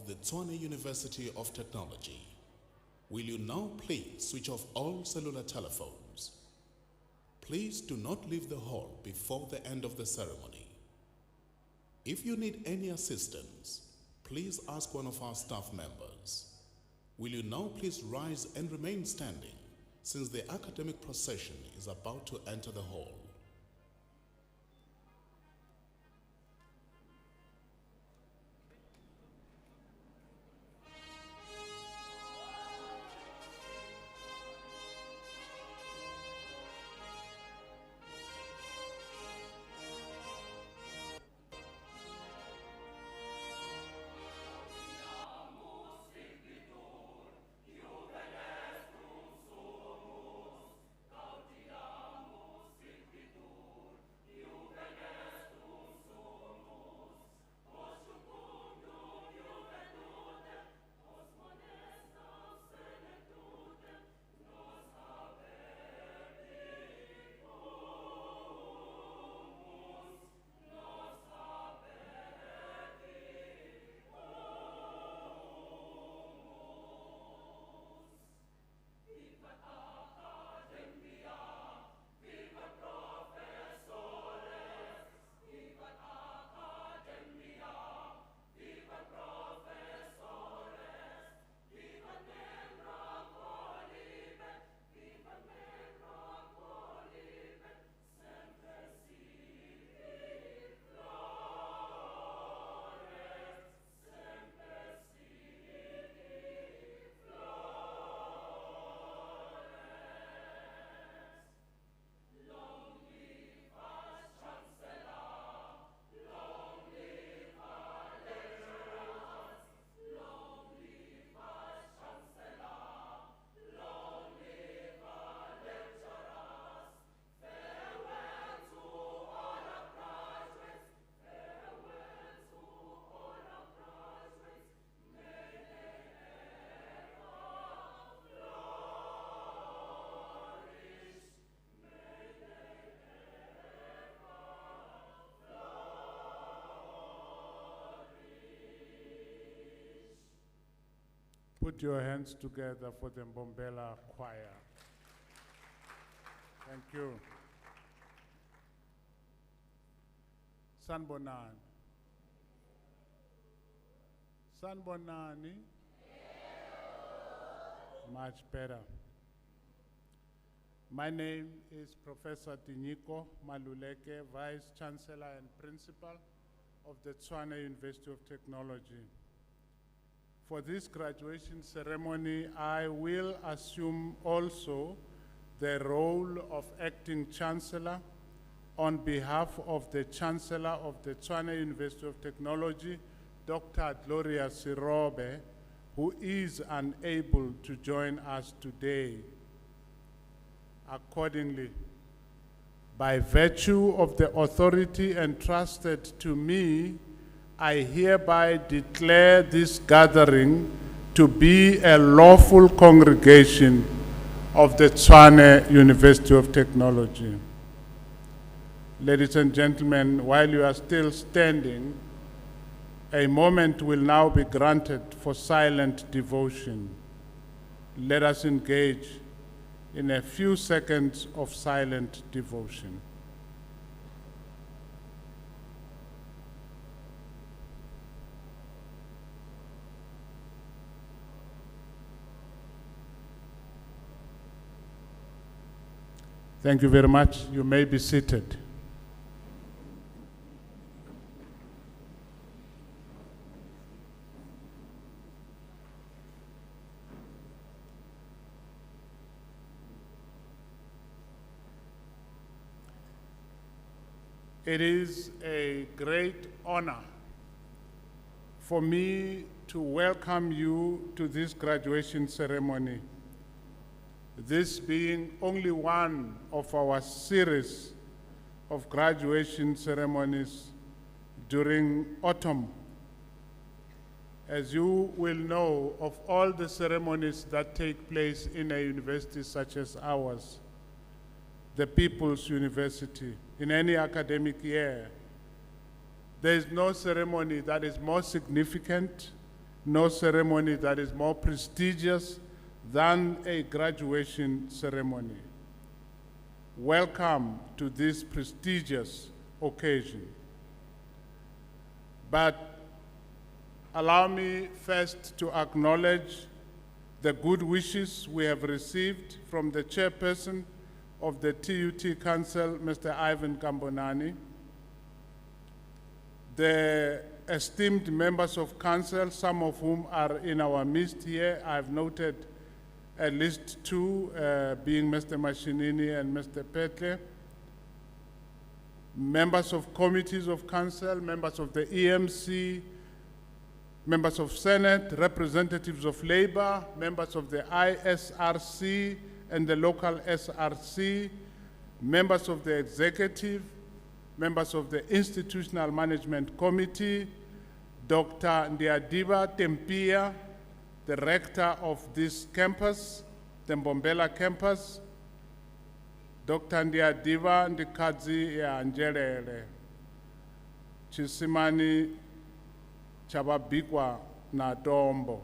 of the Tshwane University of Technology. Will you now please switch off all cellular telephones? Please do not leave the hall before the end of the ceremony. If you need any assistance, please ask one of our staff members. Will you now please rise and remain standing since the academic procession is about to enter the hall? Put your hands together for the Mbombela choir. Thank you. Sanbonani. Sanbonani. Much better. My name is Professor Tinyiko Maluleke, Vice Chancellor and Principal of the Tshwane University of Technology. For this graduation ceremony, I will assume also the role of Acting Chancellor on behalf of the Chancellor of the Tshwane University of Technology, Dr. Gloria Sirobe, who is unable to join us today. Accordingly, by virtue of the authority entrusted to me, I hereby declare this gathering to be a lawful congregation of the Tshwane University of Technology. Ladies and gentlemen, while you are still standing, a moment will now be granted for silent devotion. Let us engage in a few seconds of silent devotion. Thank you very much. You may be seated. It is a great honor for me to welcome you to this graduation ceremony, this being only one of our series of graduation ceremonies during autumn. As you will know, of all the ceremonies that take place in a university such as ours, the People's University, in any academic year, there is no ceremony that is more significant no ceremony that is more prestigious than a graduation ceremony. Welcome to this prestigious occasion. But allow me first to acknowledge the good wishes we have received from the chairperson of the TUT Council, Mr. Ivan Kambonani, the esteemed members of council, some of whom are in our midst here. I've noted at least two, being Mr. Mashinini and Mr. Petle, members of committees of council, members of the EMC, members of Senate, representatives of labor, members of the ISRC and the local SRC, members of the executive, members of the Institutional Management Committee, Dr. Ndiadiba Tempia, the rector of this campus, the Mbombela campus, Dr. Ndiadiba Ndikadzi ya Njelele, Chisimani Chababikwa na Dombo.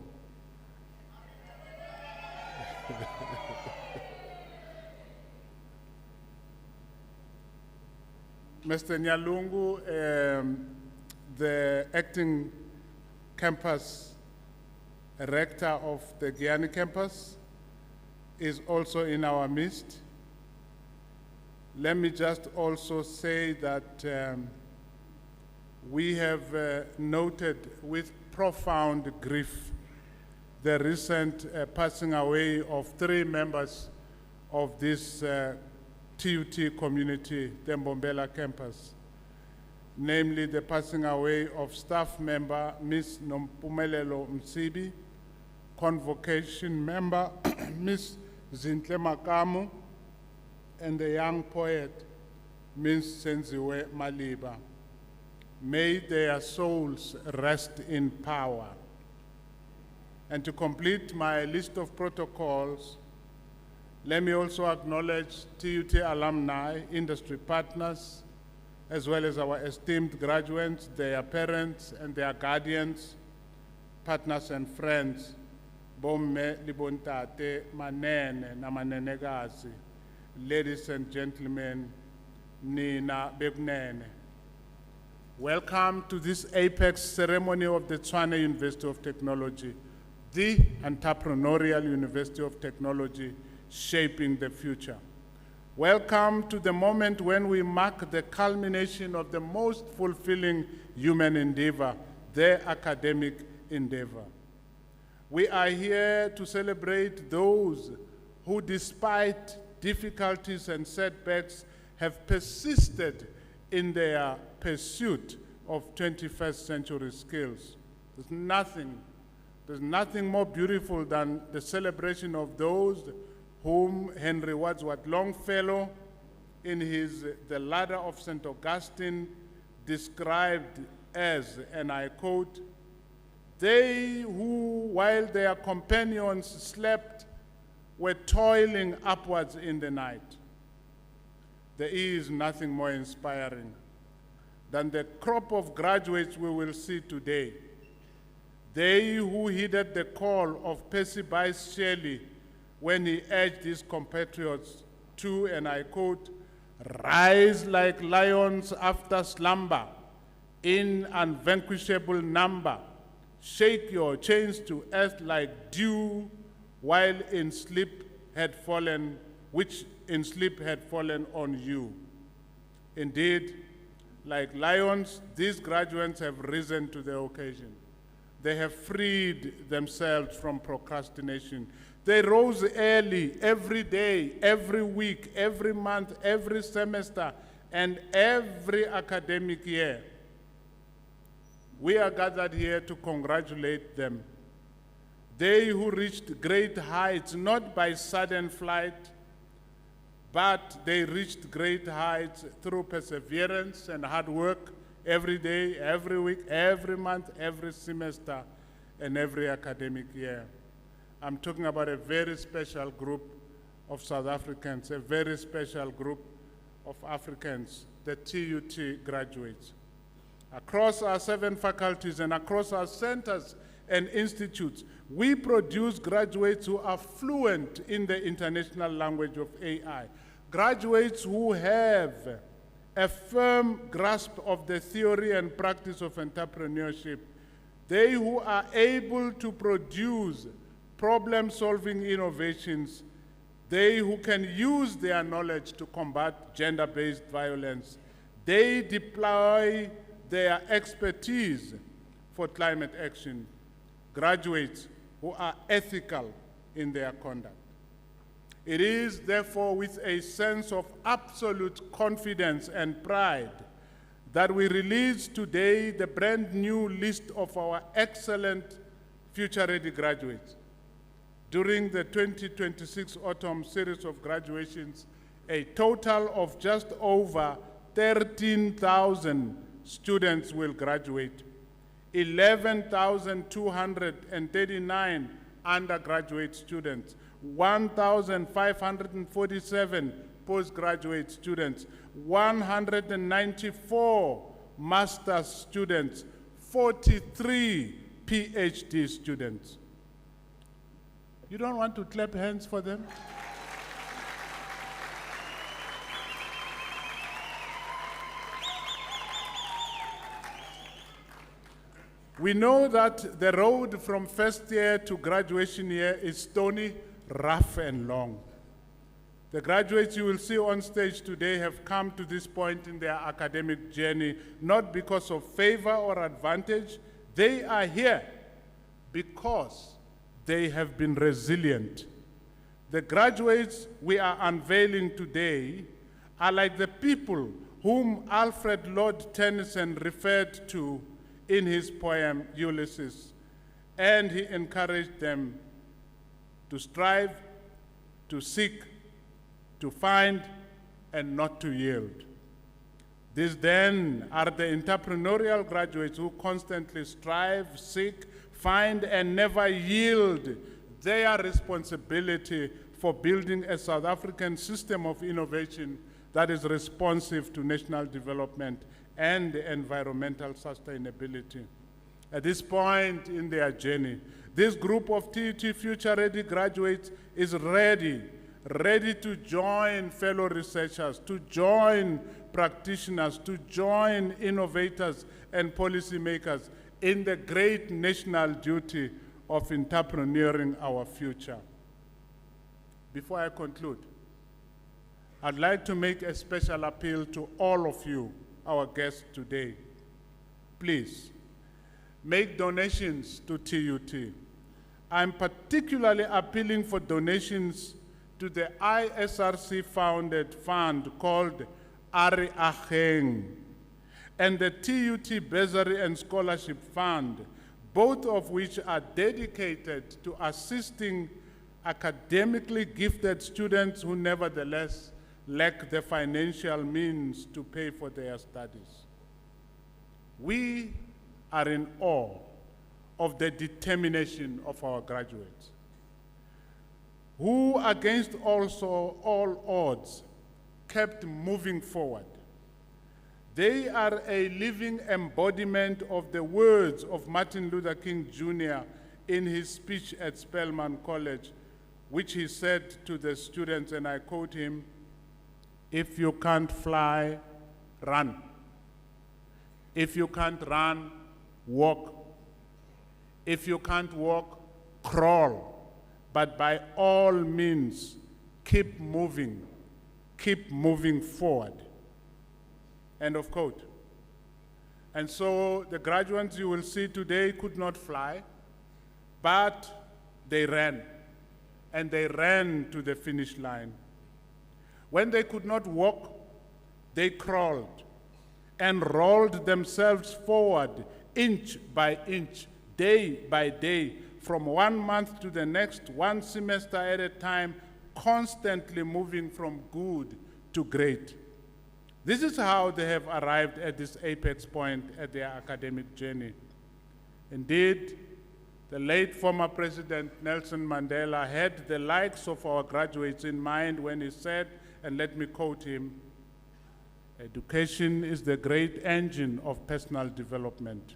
Mr. Nyalungu, the acting campus rector of the Guyana campus, is also in our midst. Let me just also say that we have noted with profound grief the recent passing away of 3 members of this TUT community, the Mbombela campus, namely the passing away of staff member Ms. Nompumelelo Msibi, convocation member Ms. Zintle Makamu, and the young poet Ms. Senziwe Maliba. May their souls rest in power. And to complete my list of protocols, let me also acknowledge TUT alumni, industry partners, as well as our esteemed graduates, their parents and their guardians, partners and friends, bomme libontate manene na manenekazi, ladies and gentlemen, nina bekunene. Welcome to this apex ceremony of the Tshwane University of Technology, the entrepreneurial University of Technology shaping the future. Welcome to the moment when we mark the culmination of the most fulfilling human endeavor, the academic endeavor. We are here to celebrate those who, despite difficulties and setbacks, have persisted in their pursuit of 21st century skills. There's nothing more beautiful than the celebration of those whom Henry Wadsworth Longfellow, in his The Ladder of St. Augustine, described as, and I quote, "They who, while their companions slept, were toiling upwards in the night." There is nothing more inspiring than the crop of graduates we will see today. They who heeded the call of Percy Bysshe Shelley when he urged his compatriots to, and I quote, "Rise like lions after slumber, in unvanquishable number. Shake your chains to earth like dew, while in sleep had fallen, which in sleep had fallen on you." Indeed, like lions, these graduates have risen to the occasion. They have freed themselves from procrastination. They rose early, every day, every week, every month, every semester, and every academic year. We are gathered here to congratulate them. They who reached great heights, not by sudden flight, but they reached great heights through perseverance and hard work every day, every week, every month, every semester, and every academic year. I'm talking about a very special group of South Africans, a very special group of Africans, the TUT graduates. Across our 7 faculties and across our centers and institutes. We produce graduates who are fluent in the international language of AI, graduates who have a firm grasp of the theory and practice of entrepreneurship, they who are able to produce problem-solving innovations, they who can use their knowledge to combat gender-based violence, they deploy their expertise for climate action, graduates who are ethical in their conduct. It is therefore with a sense of absolute confidence and pride that we release today the brand new list of our excellent future-ready graduates. During the 2026 autumn series of graduations, a total of just over 13,000 students will graduate. 11,239 undergraduate students, 1,547 postgraduate students, 194 master's students, 43 PhD students. You don't want to clap hands for them? We know that the road from first year to graduation year is stony, rough, and long. The graduates you will see on stage today have come to this point in their academic journey not because of favor or advantage. They are here because they have been resilient. The graduates we are unveiling today are like the people whom Alfred Lord Tennyson referred to in his poem Ulysses, and he encouraged them to strive, to seek, to find, and not to yield. These then are the entrepreneurial graduates who constantly strive, seek, find, and never yield their responsibility for building a South African system of innovation that is responsive to national development and environmental sustainability. At this point in their journey, this group of TUT future-ready graduates is ready to join fellow researchers, to join practitioners, to join innovators and policymakers in the great national duty of entrepreneuring our future. Before I conclude, I'd like to make a special appeal to all of you, our guests today. Please, make donations to TUT. I'm particularly appealing for donations to the ISRC-founded fund called Ari Acheng and the TUT Bursary and Scholarship Fund, both of which are dedicated to assisting academically gifted students who nevertheless lack the financial means to pay for their studies. We are in awe of the determination of our graduates, who against also all odds kept moving forward. They are a living embodiment of the words of Martin Luther King Jr. in his speech at Spelman College, which he said to the students, and I quote him, "If you can't fly, run. If you can't run, walk. If you can't walk, crawl. But by all means, keep moving forward." End of quote. And so the graduates you will see today could not fly, but they ran, and they ran to the finish line. When they could not walk, they crawled and rolled themselves forward inch by inch, day by day, from 1 month to the next, one semester at a time, constantly moving from good to great. This is how they have arrived at this apex point at their academic journey. Indeed, the late former President Nelson Mandela had the likes of our graduates in mind when he said, and let me quote him, "Education is the great engine of personal development.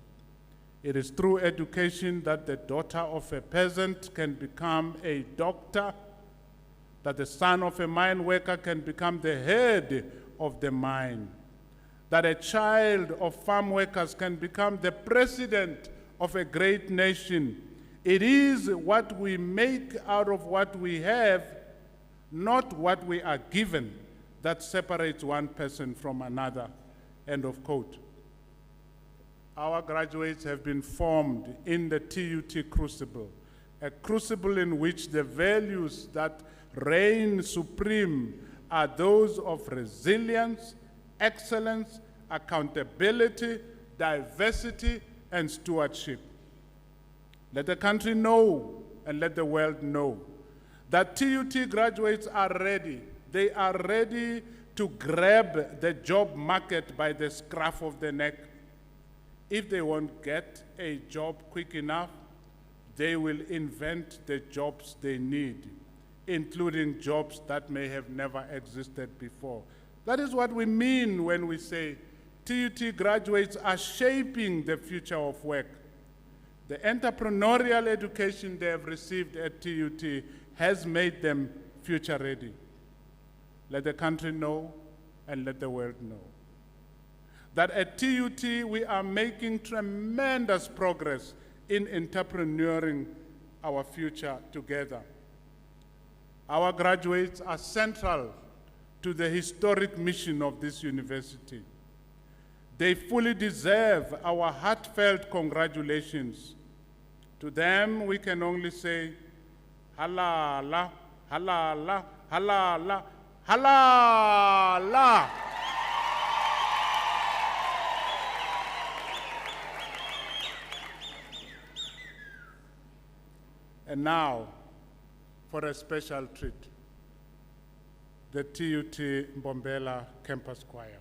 It is through education that the daughter of a peasant can become a doctor, that the son of a mine worker can become the head of the mine, that a child of farm workers can become the president of a great nation. It is what we make out of what we have, not what we are given, that separates one person from another. End of quote. Our graduates have been formed in the TUT crucible, a crucible in which the values that reign supreme are those of resilience, excellence, accountability, diversity, and stewardship. Let the country know and let the world know that TUT graduates are ready. They are ready to grab the job market by the scruff of the neck. If they won't get a job quick enough, they will invent the jobs they need, including jobs that may have never existed before. That is what we mean when we say TUT graduates are shaping the future of work. The entrepreneurial education they have received at TUT has made them future ready. Let the country know and let the world know that at TUT we are making tremendous progress in entrepreneuring our future together. Our graduates are central to the historic mission of this university. They fully deserve our heartfelt congratulations. To them, we can only say, halala, halala, halala, halala. And now, for a special treat, the TUT Mbombela Campus Choir.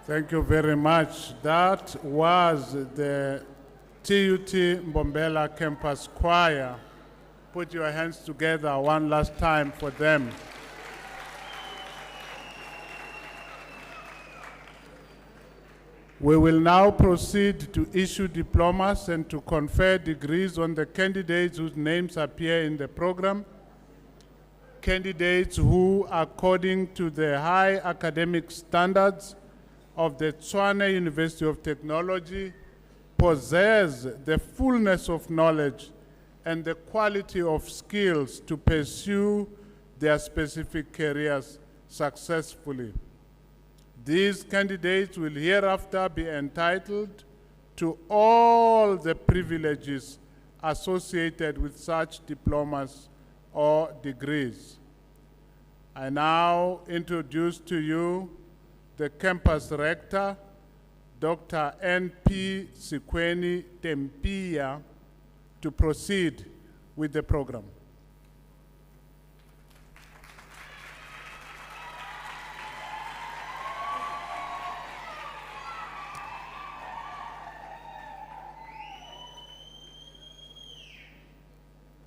Thank you very much. That was the TUT Mbombela Campus Choir. Put your hands together one last time for them. We will now proceed to issue diplomas and to confer degrees on the candidates whose names appear in the program. Candidates who, according to the high academic standards of the Tshwane University of Technology, possess the fullness of knowledge and the quality of skills to pursue their specific careers successfully. These candidates will hereafter be entitled to all the privileges associated with such diplomas or degrees. I now introduce to you the campus rector, Dr. N.P. Sikweni Tempia, to proceed with the program.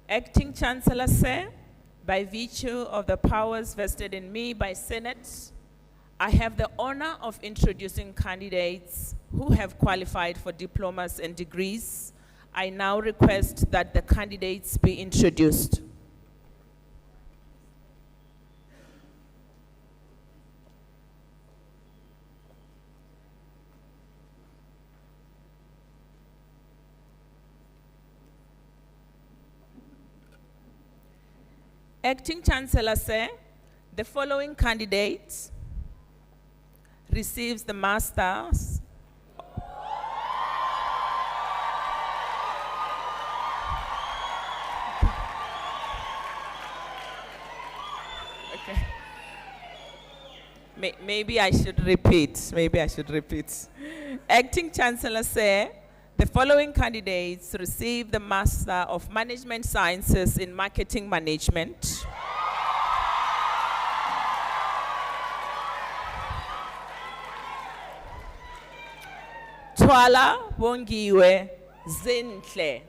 Acting Chancellor Sir, by virtue of the powers vested in me by Senate, I have the honor of introducing candidates who have qualified for diplomas and degrees. I now request that the candidates be introduced. Acting Chancellor Sir, the following candidates receives the Masters Maybe I should repeat. Acting Chancellor Sir, the following candidates receive the Master of Management Sciences in Marketing Management. Twala Bongiwe Zinhle.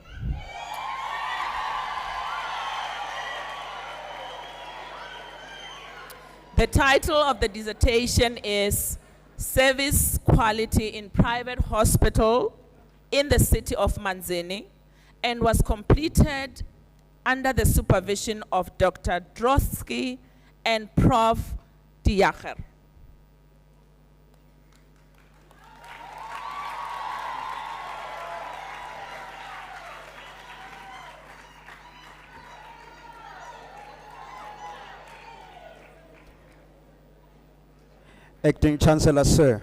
The title of the dissertation is Service Quality in Private Hospital in the City of Manzini, and was completed under the supervision of Dr. Drotsky and Prof. Diacher. Acting Chancellor Sir,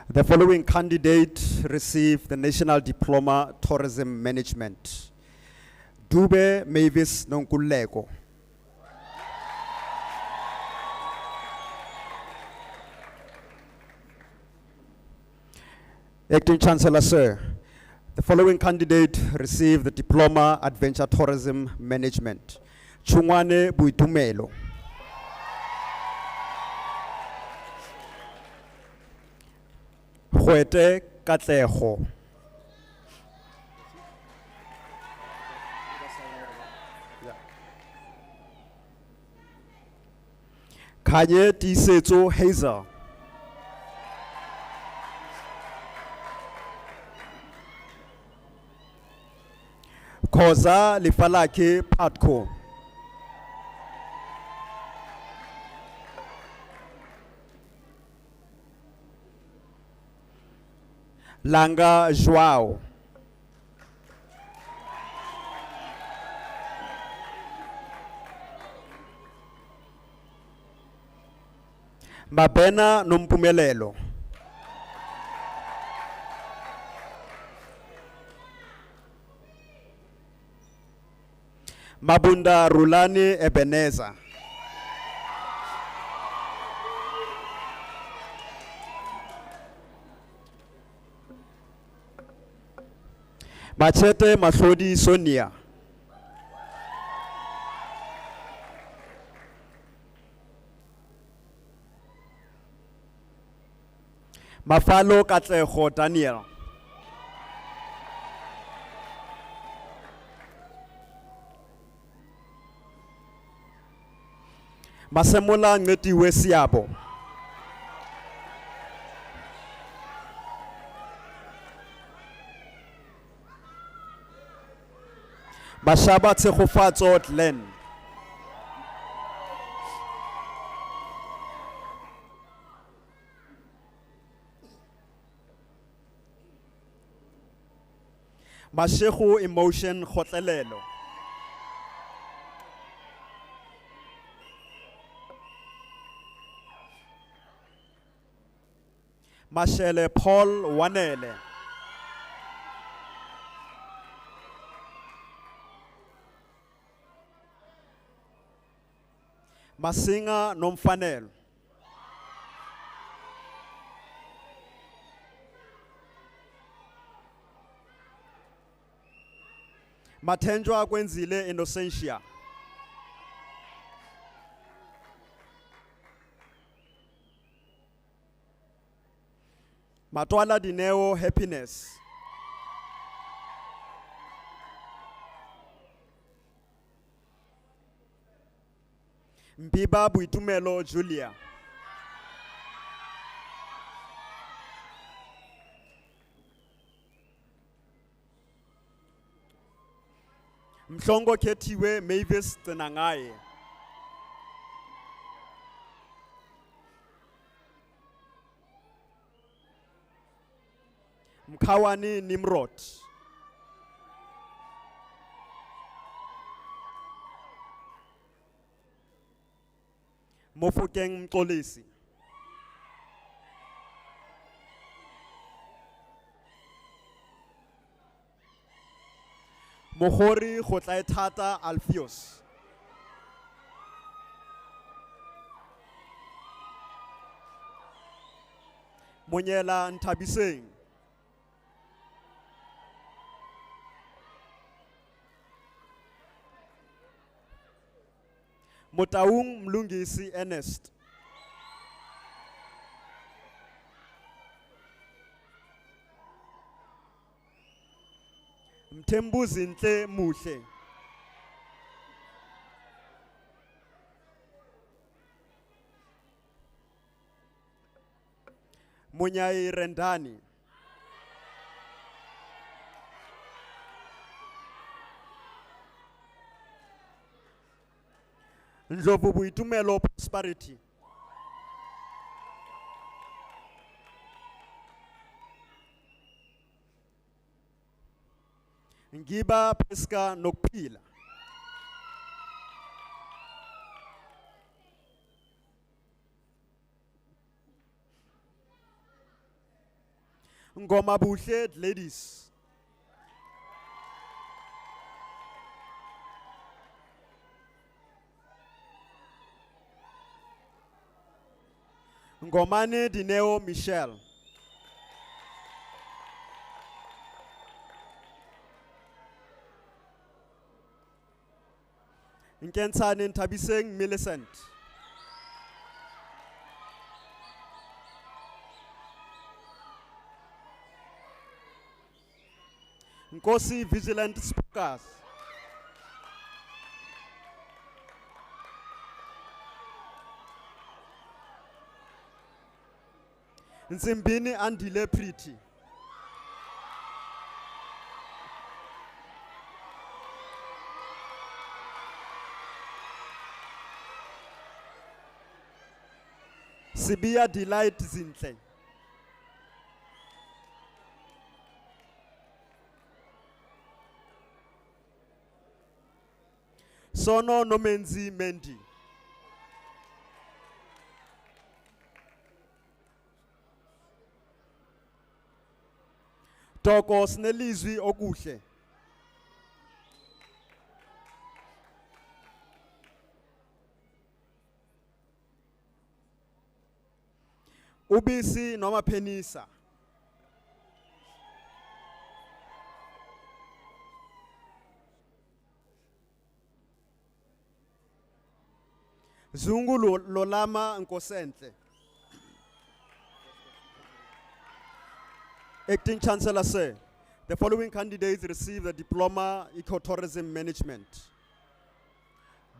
the following candidate received the National Diploma Tourism Management. Dube Mavis Nonkulego. Acting Chancellor Sir, the following candidate received the Diploma Adventure Tourism Management. Chungwane Buitumelo. Huete Katleho. Kanye Tisetso Hazel. Koza Lifalake Patko. Langa Joao. Mabena Nompumelelo. Mabunda Rulani Ebeneza. Machete Mahlodi Sonia. Mafalo Katlego Daniel. Masemola Ngetiwe Siabo. Bashaba Tsegofatso Glenn. Mashego Emotion Khotlelelo. Mashele Paul Wanele. Masinga Nomfanelo. Mathenjwa Kwenzile Innocentia. Matwala Dineo Happiness. Mpiba Buitumelo Julia. Mhlongo Ketiwe Mavis Tenangaye. Mkawani Nimrod. Mofokeng Mxolisi. Mohori Khotlaethata Alpheus. Monyela Ntabiseng. Motaung Mlungisi Ernest. Mtembu Zintle Muhle. Munyai Rendani. Ndlovu Buitumelo Prosperity. Ngiba Pesca Nokpila. Ngoma Buhle Ladies. Ngomane Dineo Michelle. Nkensane Ntabiseng Millicent. Nkosi Vigilant Speakers. Nsimbini Andile Pretty. Sibia Delight Zintle. Sono Nomenzi Mendi. Toko Snelizwi Okuhle. Ubisi Noma Penisa. Zungu Lolama Nkosentle. Acting Chancellor, sir, the following candidates receive the Diploma Ecotourism Management.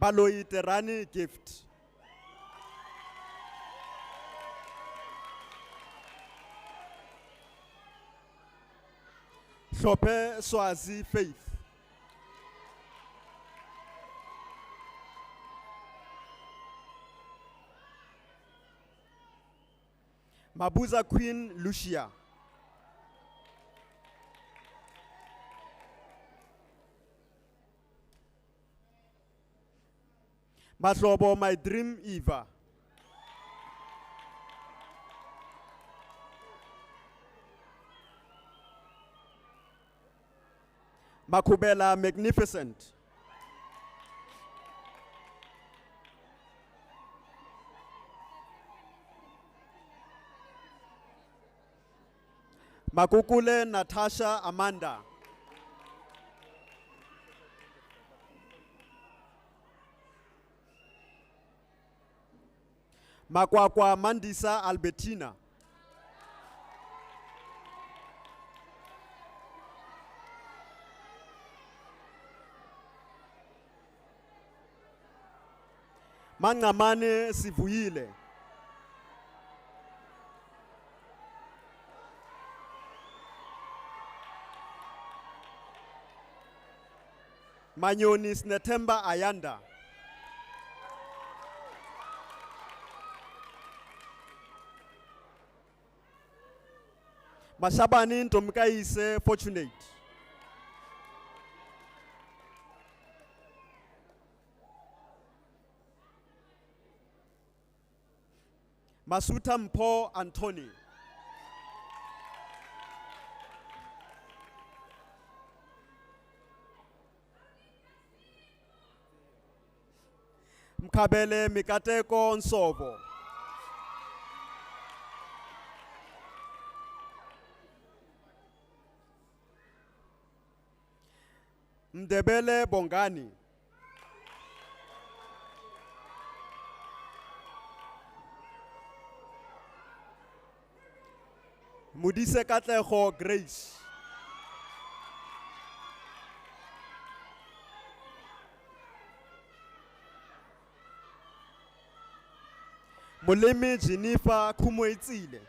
Baloi Terani Gift. Shope Swazi Faith. Mabuza Queen Lucia. Matlobo My Dream Eva. Makubela Magnificent. Makukule Natasha Amanda. Makwakwa Mandisa Albertina. Mangamane Sivuyile. Manyonis Netemba Ayanda. Mashabani Ntomkaise Fortunate. Masuta Mpo Anthony. Mkabele Mikateko Nsovo. Mdebele Bongani. Mudise Katlego Grace. Molemi Jennifer Kumoitsile.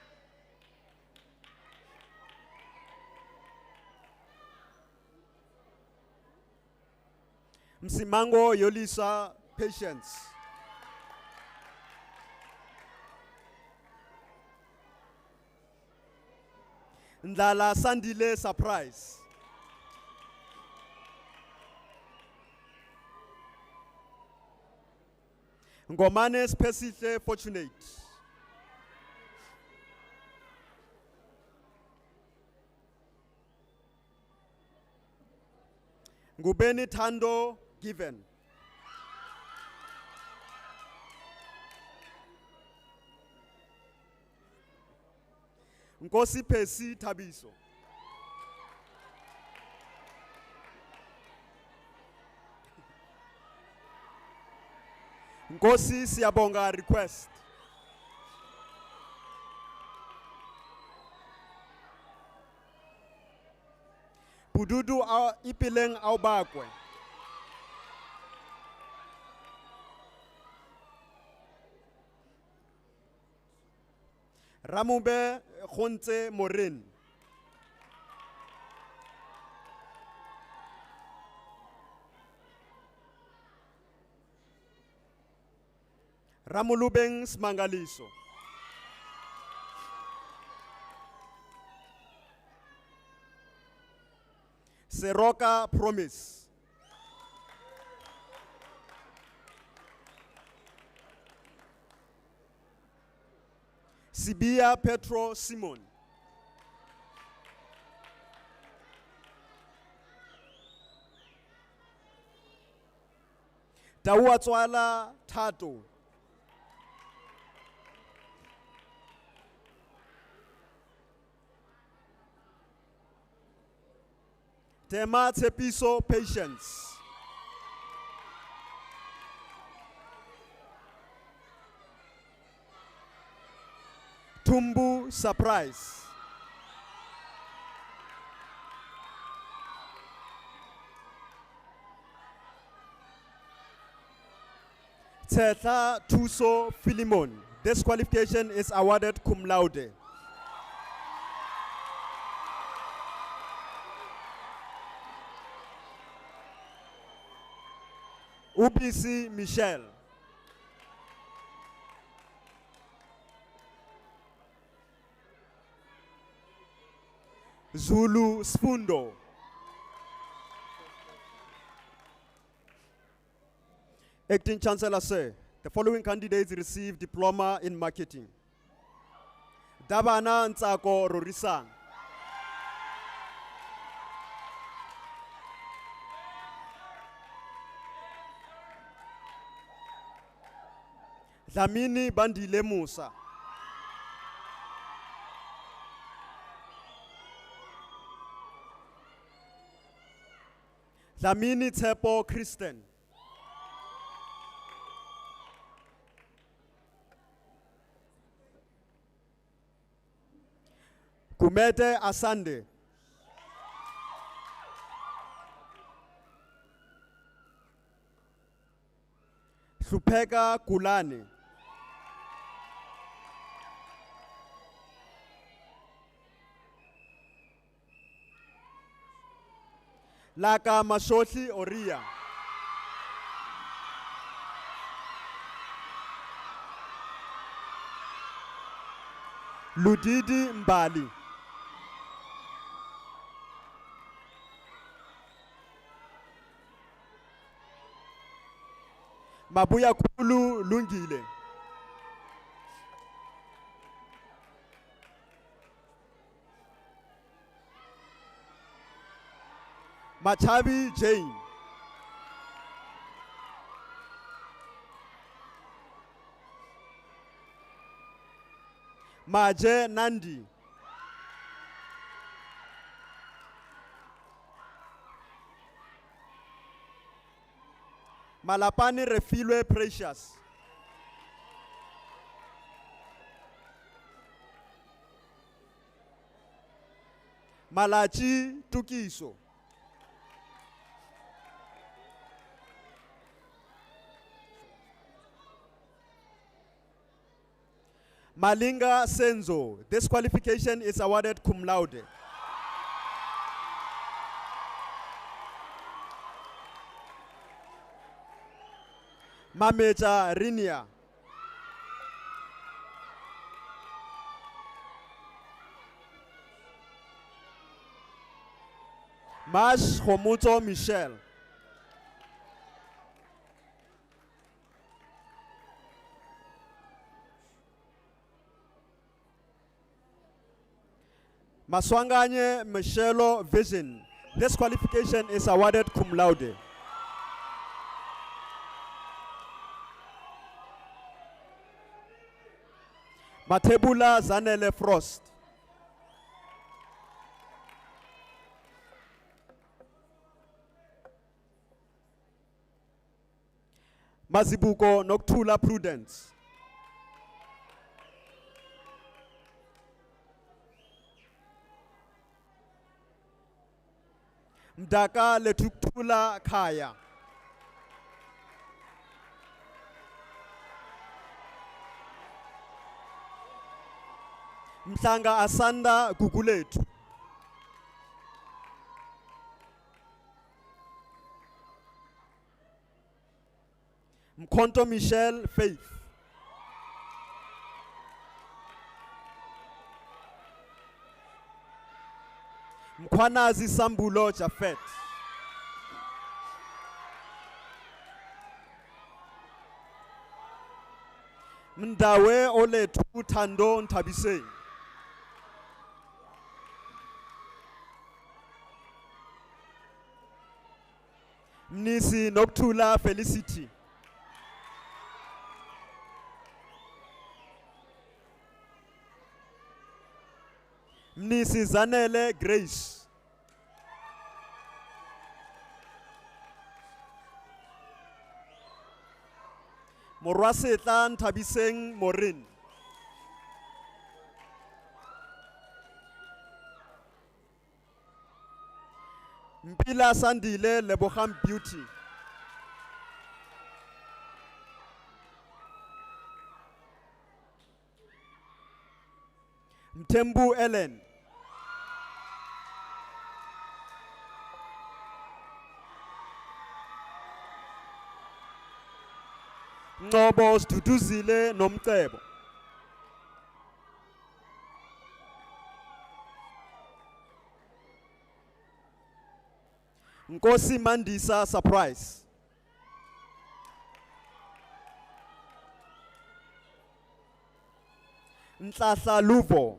Msimango Yolisa Patience. Ndala Sandile Surprise. Ngomane Spesihle Fortunate. Ngubeni Tando Given. Nkosi Pesi Tabiso. Nkosi Siyabonga Request. Pududu Ipileng Aubakwe. Ramube Khonte Morin. Ramulubeng Smangaliso. Seroka Promise. Sibia Petro Simon. Tawatswala Tato. Tema Tepiso Patience. Tumbu Surprise. Tsetla Thuso Philemon. This qualification is awarded cum laude. Ubisi Michelle. Zulu Sfundo. Acting Chancellor, sir, the following candidates received diploma in marketing. Dabana Ntsako Rorisang. Dlamini Bandile Musa. Dlamini Tepo Kristen. Kumete Asande. Supeka Kulane. Laka Mashotli Oria. Ludidi Mbali. Mabuya Kulu Lungile. Machabi Jane. Maje Nandi. Malapani Refilwe Precious. Malachi Tukiso. Malinga Senzo. This qualification is awarded cum laude. Mameja Rinia. Mash Homuto Michelle. Maswanganye Michelo Vision. This qualification is awarded cum laude. Matebula Zanele Frost. Mazibuko Noctula Prudence. Mdaka Letuktula Kaya. Mhlanga Asanda Guguletu. Mkonto Michelle Faith. Mkwanazi Sambulo Jafet. Mdawe Oletu Tando Ntabise. Mnisi Noctula Felicity. Mnisi Zanele Grace. Morwasetla Ntabiseng Morin. Mpila Sandile Leboham Beauty. Mtembu Ellen. Ngobo Siduduzile Nomcebo. Nkosi Mandisa Surprise. Nhlahla Luvo.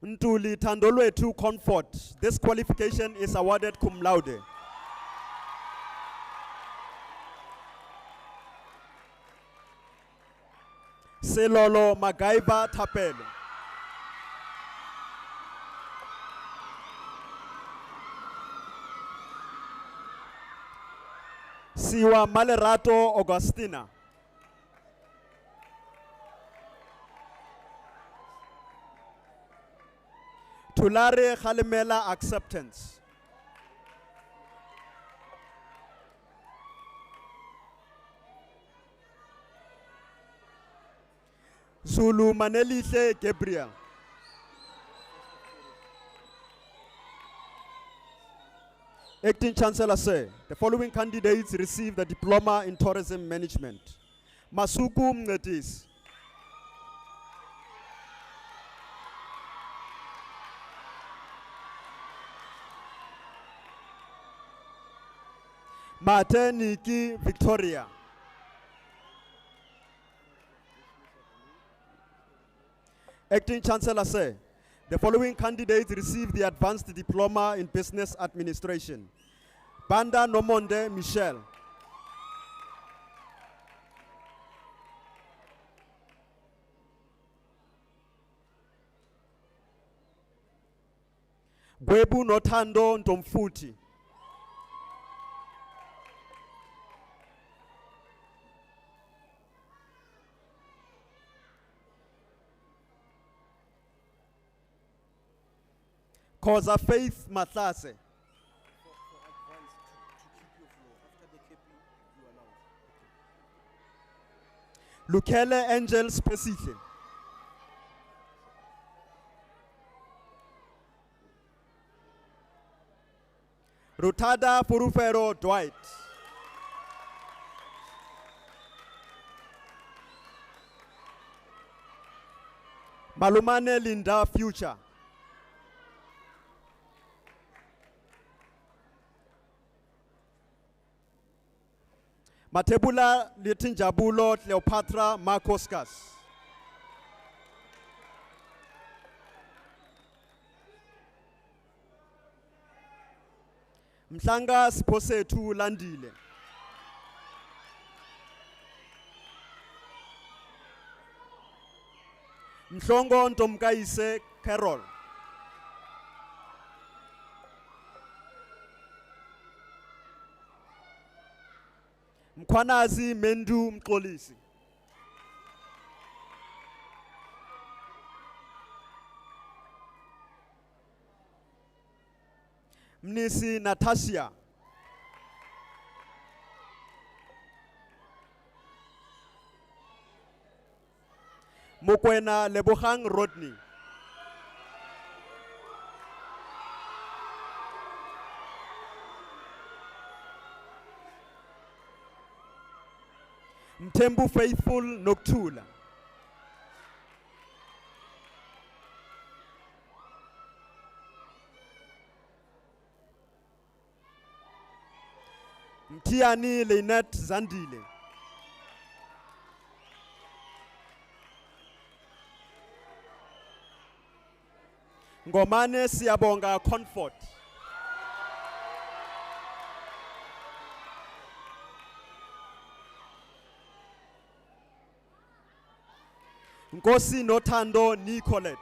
Ntuli Thandolwethu Comfort. This qualification is awarded cum laude. Selolo Magaiva Tapelo. Siwa Malerato Augustina. Tulare Khalimela Acceptance. Zulu Manelihle Gabriel. Acting Chancellor Sir, the following candidates received the Diploma in Tourism Management. Masuku Mngetis. Mate Niki Victoria. Acting Chancellor Sir, the following candidates received the Advanced Diploma in Business Administration. Banda Nomonde Michelle. Gwebu Notando Ntomfuti. Koza Faith Matlase. Lukele Angel Spesihle. Rutada Furufero Dwight. Malumane Linda Future. Matebula Litinjabulo Cleopatra Markoskas. Mhlanga Siposethu Landile. Mhlongo Ntomkaise Carol. Mkhwanazi Mendu Mxolisi. Mnisi Natasha. Mokwena Lebogang Rodney. Mtembu Faithful Noctula. Mtiani Lynette Zandile. Ngomane Siyabonga Comfort. Nkosi Nothando Nicolette.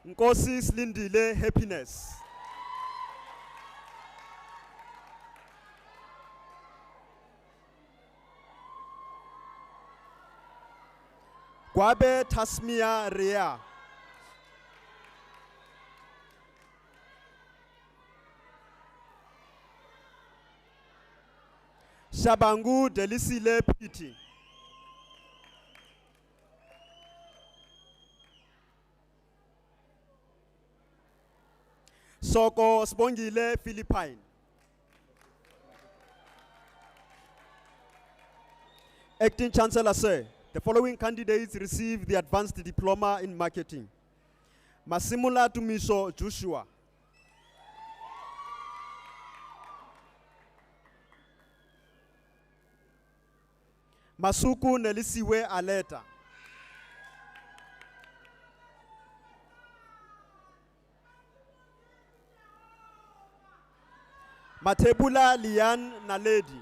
Nkosi Slindile Happiness. Kwabe Tasmia Rea. Shabangu Delisile Piti. Soko Sbongile Philippine. Acting Chancellor, sir, the following candidates received the advanced diploma in marketing. Masimula Tumiso Joshua. Masuku Nelisiwe Aleta. Matebula Lian Naledi.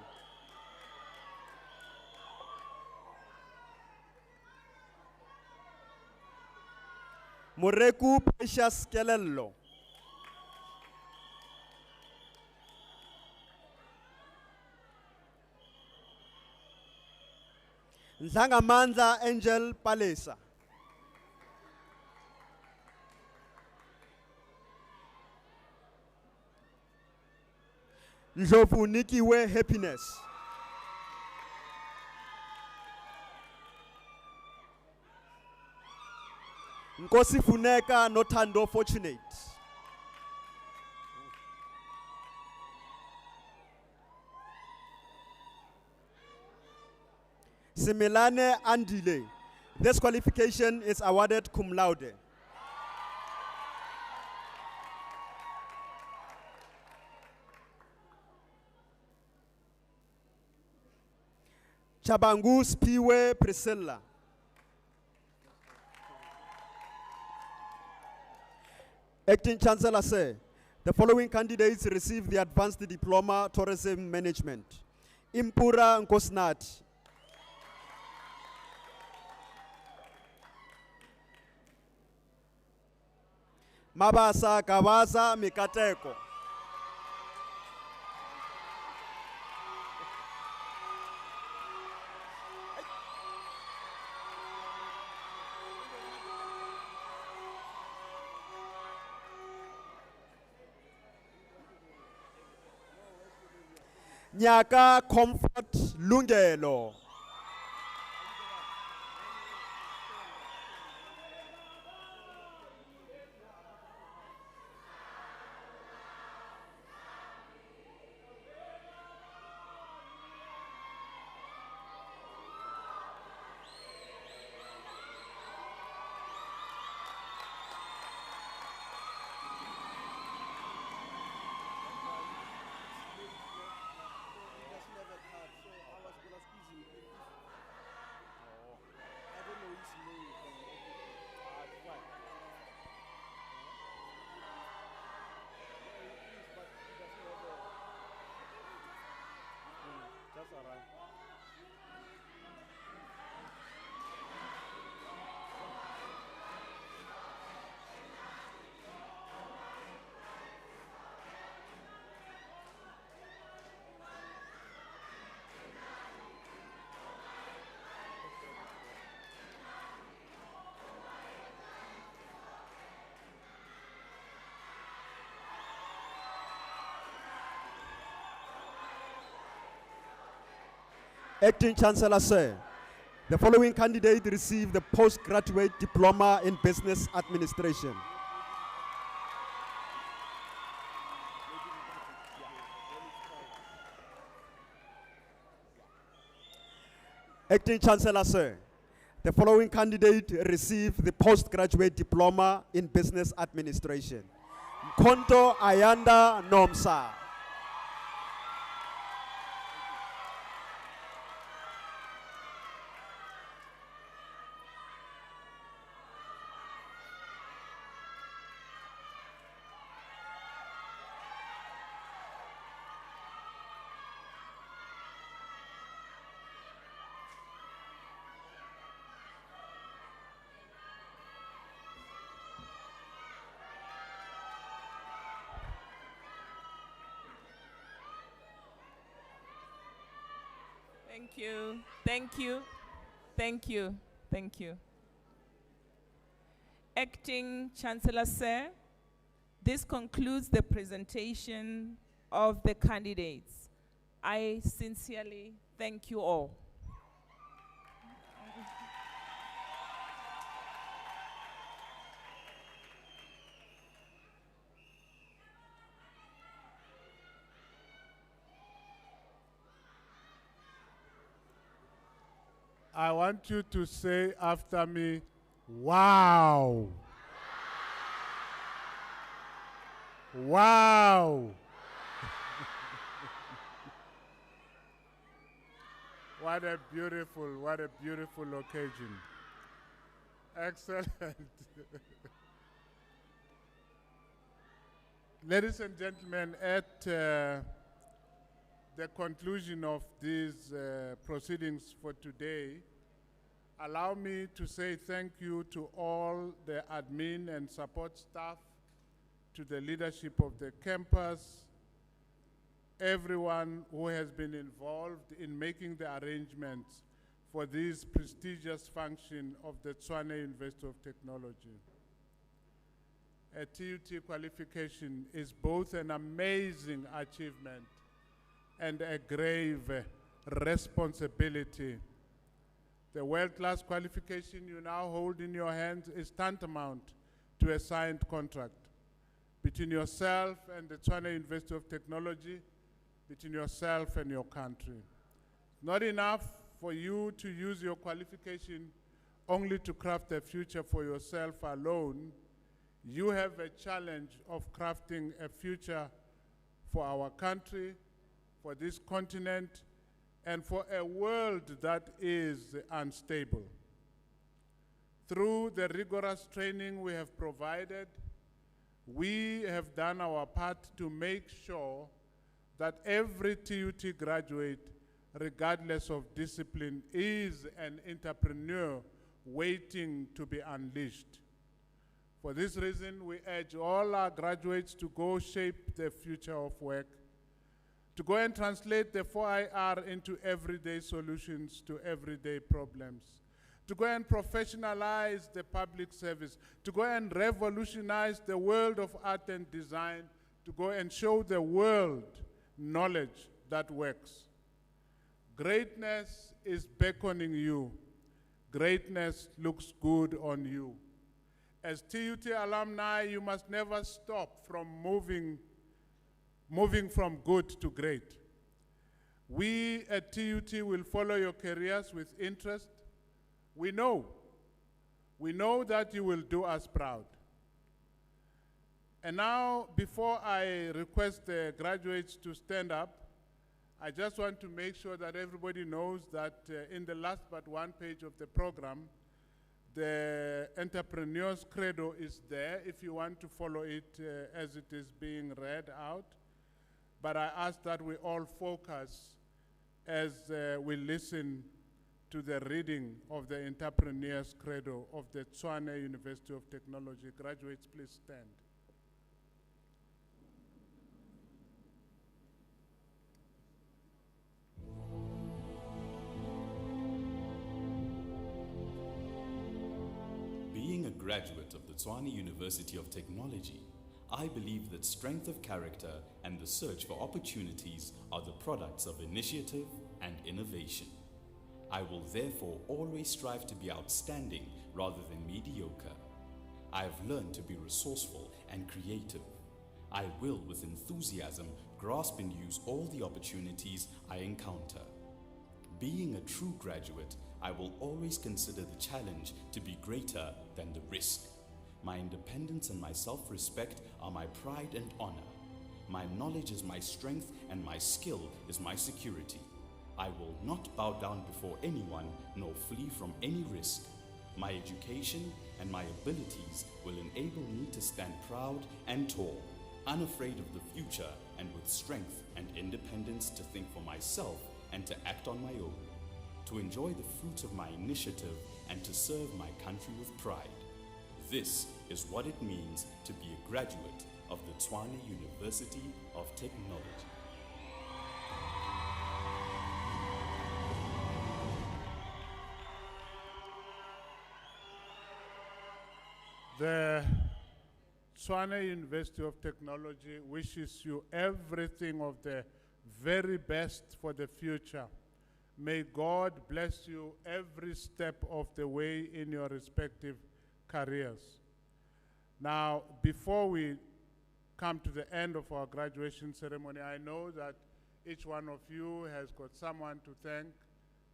Moreku Precious Kelello. Nzangamandla Angel Palesa. Ndlovu Nikiwe Happiness. Nkosi Funeka Nothando Fortunate. Similane Andile. This qualification is awarded cum laude. Chabangu Spiwe Priscilla. Acting Chancellor, sir, the following candidates received the advanced diploma tourism management. Impura Nkosnati. Mabasa Kawaza Mikateko. Nyaka Comfort Lungelo. Acting Chancellor, sir, the following candidate received the postgraduate diploma in business administration. Acting Chancellor, sir, the following candidate received the postgraduate diploma in business administration. Mkonto Ayanda Nomsa. Thank you, thank you, thank you, thank you. Acting Chancellor, sir, this concludes the presentation of the candidates. I sincerely thank you all. I want you to say after me, wow. Wow. What a beautiful occasion. Excellent. Ladies and gentlemen, at the conclusion of these proceedings for today, allow me to say thank you to all the admin and support staff, to the leadership of the campus, everyone who has been involved in making the arrangements for this prestigious function of the Tshwane University of Technology. A TUT qualification is both an amazing achievement and a grave responsibility. The world-class qualification you now hold in your hands is tantamount to a signed contract between yourself and the Tshwane University of Technology, between yourself and your country. Not enough for you to use your qualification only to craft a future for yourself alone. You have a challenge of crafting a future for our country, for this continent, and for a world that is unstable. Through the rigorous training we have provided, we have done our part to make sure that every TUT graduate, regardless of discipline, is an entrepreneur waiting to be unleashed. For this reason, we urge all our graduates to go shape the future of work, to go and translate the 4IR into everyday solutions to everyday problems, to go and professionalize the public service, to go and revolutionize the world of art and design, to go and show the world knowledge that works. Greatness is beckoning you. Greatness looks good on you. As TUT alumni, you must never stop from moving from good to great. We at TUT will follow your careers with interest. We know that you will do us proud. And now, before I request the graduates to stand up, I just want to make sure that everybody knows that in the last but one page of the program, the entrepreneur's credo is there if you want to follow it as it is being read out. But I ask that we all focus as we listen to the reading of the entrepreneur's credo of the Tshwane University of Technology. Graduates, please stand. Being a graduate of the Tshwane University of Technology, I believe that strength of character and the search for opportunities are the products of initiative and innovation. I will therefore always strive to be outstanding rather than mediocre. I have learned to be resourceful and creative. I will, with enthusiasm, grasp and use all the opportunities I encounter. Being a true graduate, I will always consider the challenge to be greater than the risk. My independence and my self-respect are my pride and honor. My knowledge is my strength and my skill is my security. I will not bow down before anyone nor flee from any risk. My education and my abilities will enable me to stand proud and tall, unafraid of the future and with strength and independence to think for myself and to act on my own, to enjoy the fruits of my initiative and to serve my country with pride. This is what it means to be a graduate of the Tshwane University of Technology. The Tshwane University of Technology wishes you everything of the very best for the future. May God bless you every step of the way in your respective careers. Now, before we come to the end of our graduation ceremony, I know that each one of you has got someone to thank.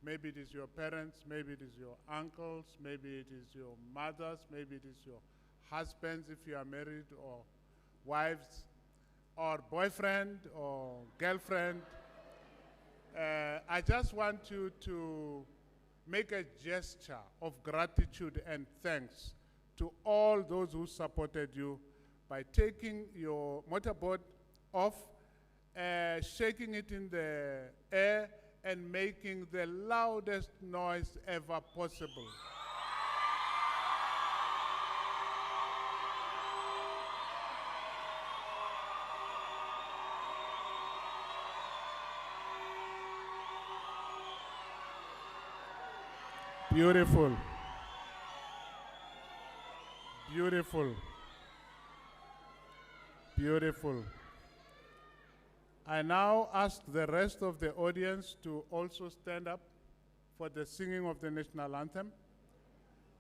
Maybe it is your parents, maybe it is your uncles, maybe it is your mothers, maybe it is your husbands if you are married, or wives, or boyfriend or girlfriend. I just want you to make a gesture of gratitude and thanks to all those who supported you by taking your motorboat off, shaking it in the air, and making the loudest noise ever possible. Beautiful. Beautiful. Beautiful. I now ask the rest of the audience to also stand up for the singing of the national anthem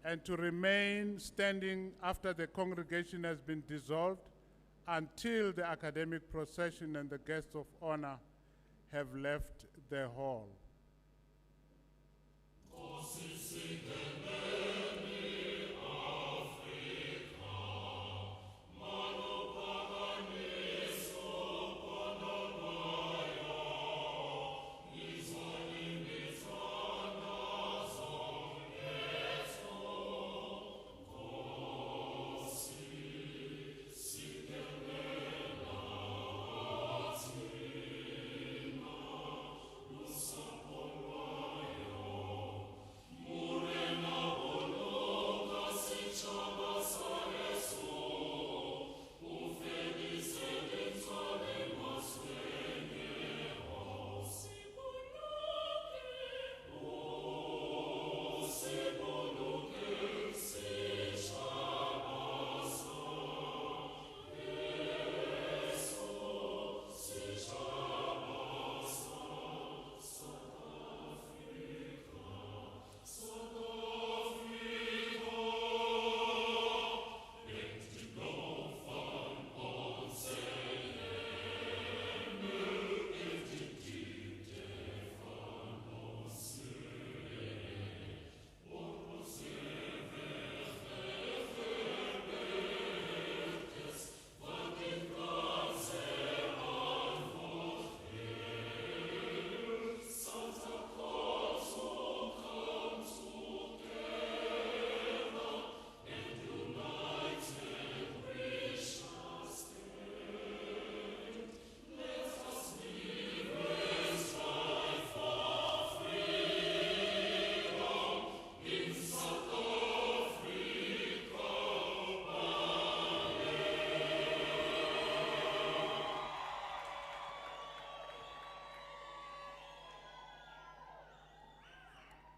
and to remain standing after the congregation has been dissolved until the academic procession and the guests of honor have left the hall.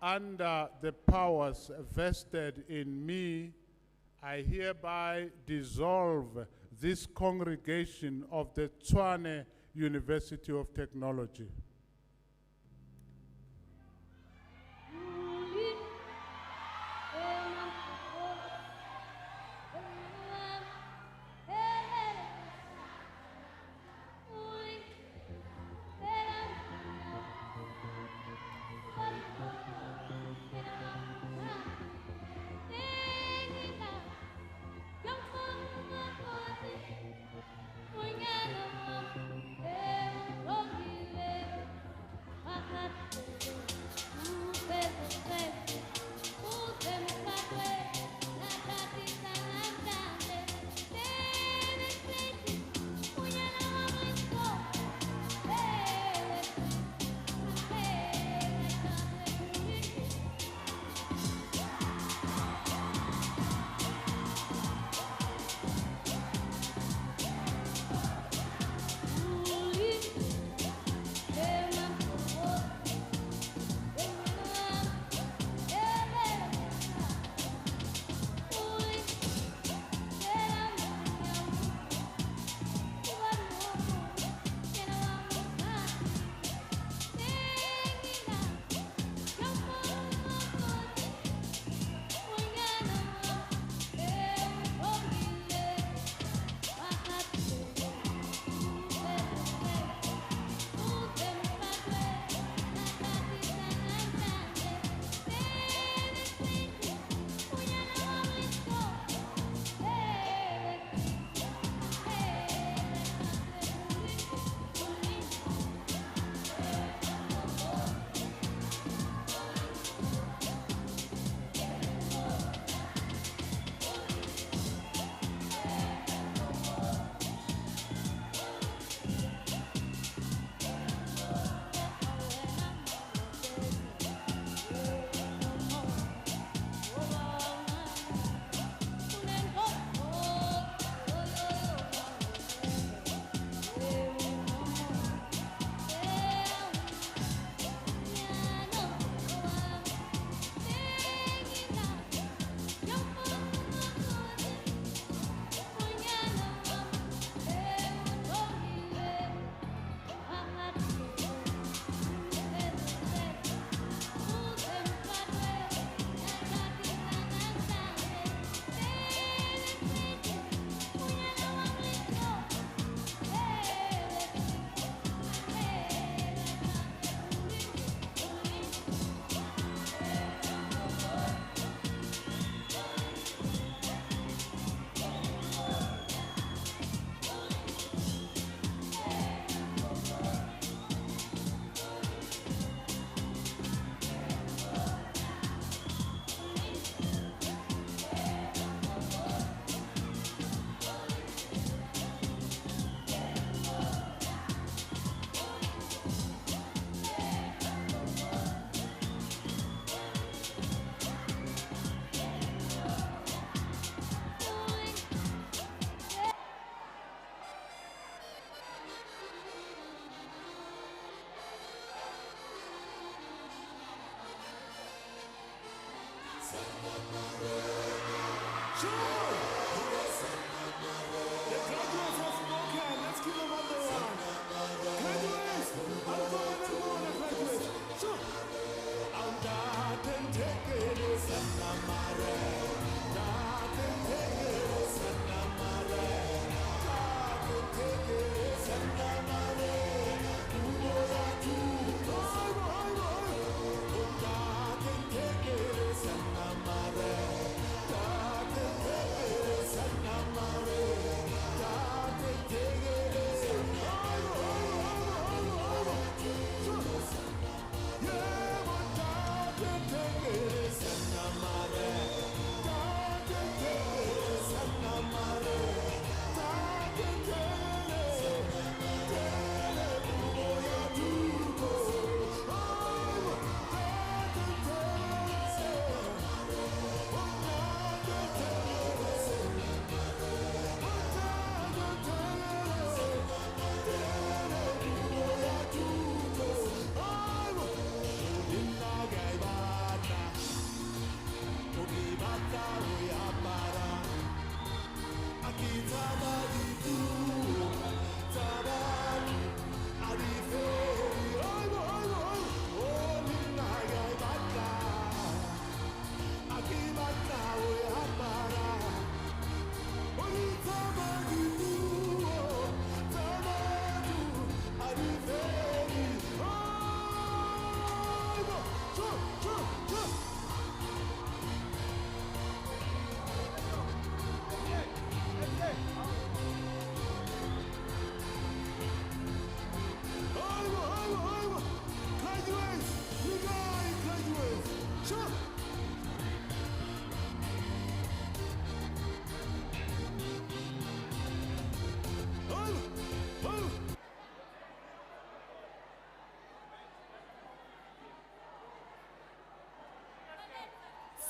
Under the powers vested in me, I hereby dissolve this congregation of the Tshwane University of Technology. Thank you.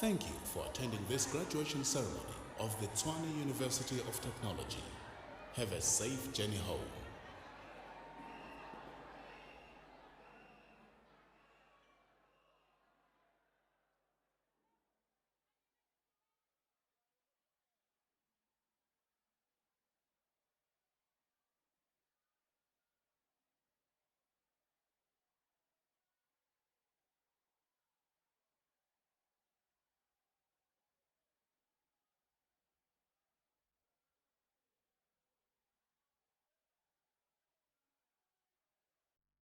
Thank you for attending this graduation ceremony of the Tshwane University of Technology. Have a safe journey home.